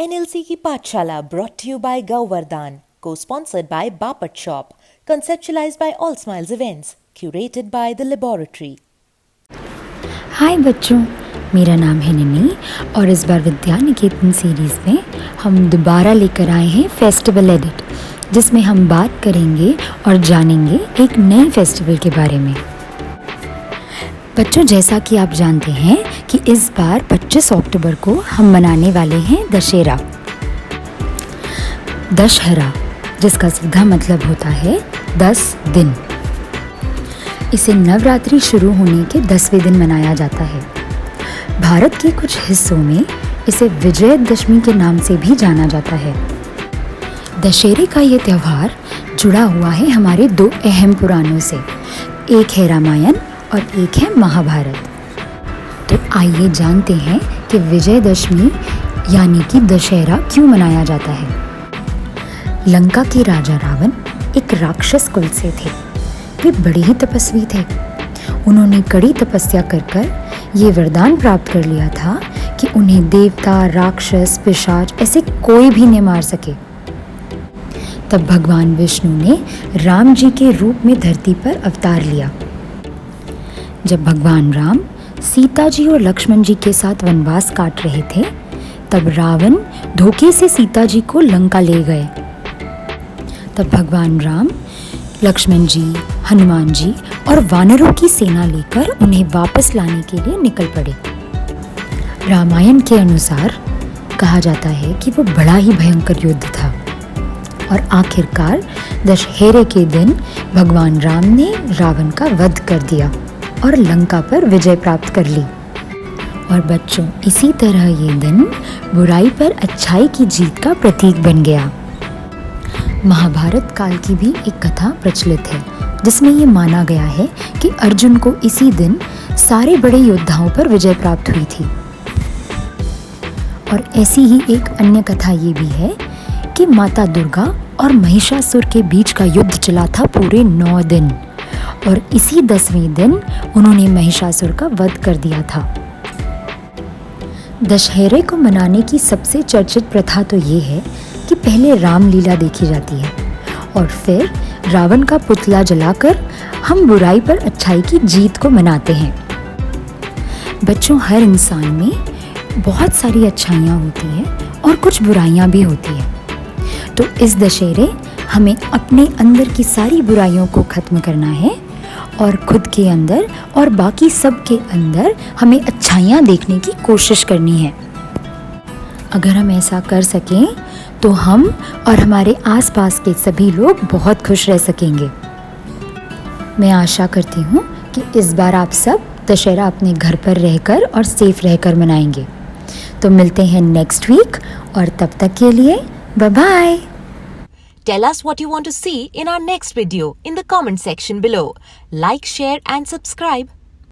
NLC की पाठशाला brought to you by Gauvardan, co-sponsored by Bapat Shop, conceptualized by All Smiles Events, curated by The Laboratory. हाय बच्चों, मेरा नाम है निनी और इस बार विद्या निकेतन सीरीज़ में हम दोबारा लेकर आए हैं फेस्टिवल एडिट, जिसमें हम बात करेंगे और जानेंगे एक नए फेस्टिवल के बारे में। बच्चों, जैसा कि आप जानते हैं कि इस बार 25 अक्टूबर को हम मनाने वाले हैं दशहरा, जिसका सीधा मतलब होता है 10 दिन। इसे नवरात्रि शुरू होने के 10वें दिन मनाया जाता है। भारत के कुछ हिस्सों में इसे विजयदशमी के नाम से भी जाना जाता है। दशहरे का ये त्यौहार जुड़ा हुआ है हमारे दो अहम पुराणों से, एक है रामायण और एक है महाभारत। तो आइए जानते हैं कि विजयदशमी यानी कि दशहरा क्यों मनाया जाता है। लंका के राजा रावण एक राक्षस कुल से थे। वे बड़े ही तपस्वी थे। उन्होंने कड़ी तपस्या कर ये वरदान प्राप्त कर लिया था कि उन्हें देवता, राक्षस, पिशाच ऐसे कोई भी नहीं मार सके। तब भगवान विष्णु ने राम जी के रूप में धरती पर अवतार लिया। जब भगवान राम सीता जी और लक्ष्मण जी के साथ वनवास काट रहे थे, तब रावण धोखे से सीता जी को लंका ले गए। तब भगवान राम लक्ष्मण जी, हनुमान जी और वानरों की सेना लेकर उन्हें वापस लाने के लिए निकल पड़े। रामायण के अनुसार कहा जाता है कि वो बड़ा ही भयंकर युद्ध था और आखिरकार दशहरे के दिन भगवान राम ने रावण का वध कर दिया और लंका पर विजय प्राप्त कर ली। और बच्चों, इसी तरह ये दिन बुराई पर अच्छाई की जीत का प्रतीक बन गया। महाभारत काल की भी एक कथा प्रचलित है, जिसमें ये माना गया है कि अर्जुन को इसी दिन सारे बड़े योद्धाओं पर विजय प्राप्त हुई थी। और ऐसी ही एक अन्य कथा ये भी है कि माता दुर्गा और महिषासुर के बीच का युद्ध चला था पूरे 9 दिन और इसी 10वें दिन उन्होंने महिषासुर का वध कर दिया था। दशहरे को मनाने की सबसे चर्चित प्रथा तो ये है कि पहले रामलीला देखी जाती है और फिर रावण का पुतला जलाकर हम बुराई पर अच्छाई की जीत को मनाते हैं। बच्चों, हर इंसान में बहुत सारी अच्छाइयाँ होती हैं और कुछ बुराइयाँ भी होती हैं। तो इस दशहरे हमें अपने अंदर की सारी बुराइयों को ख़त्म करना है और खुद के अंदर और बाकी सब के अंदर हमें अच्छाइयाँ देखने की कोशिश करनी है। अगर हम ऐसा कर सकें तो हम और हमारे आसपास के सभी लोग बहुत खुश रह सकेंगे। मैं आशा करती हूँ कि इस बार आप सब दशहरा अपने घर पर रहकर और सेफ रहकर मनाएंगे। तो मिलते हैं नेक्स्ट वीक और तब तक के लिए bye bye. Tell us what you want to see in our next video in the comment section below. Like, share and subscribe.